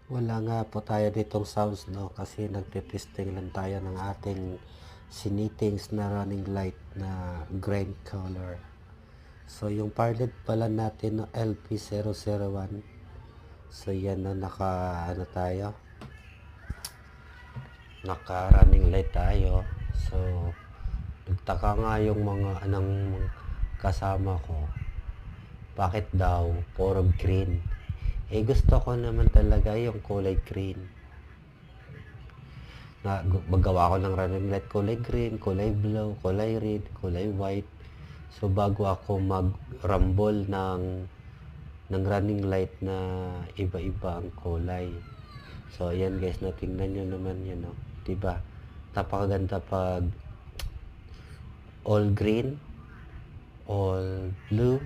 Wala nga po tayo ditong sounds, no, kasi nagte-testing lang tayo ng ating sinitings na running light na green color. So yung parted pala natin no LP001. So yan na naka running light tayo. So nagtaka nga yung mga anong kasama ko, bakit daw puro green. Eh gusto ko naman talaga yung kulay green. Magawa ko ng running light kulay green, kulay blue, kulay red, kulay white. So bago ako mag-rumble ng running light na iba-iba ang kulay. So ayan guys, natingnan nyo naman yun, no? Diba? Napakaganda pag all green, all blue,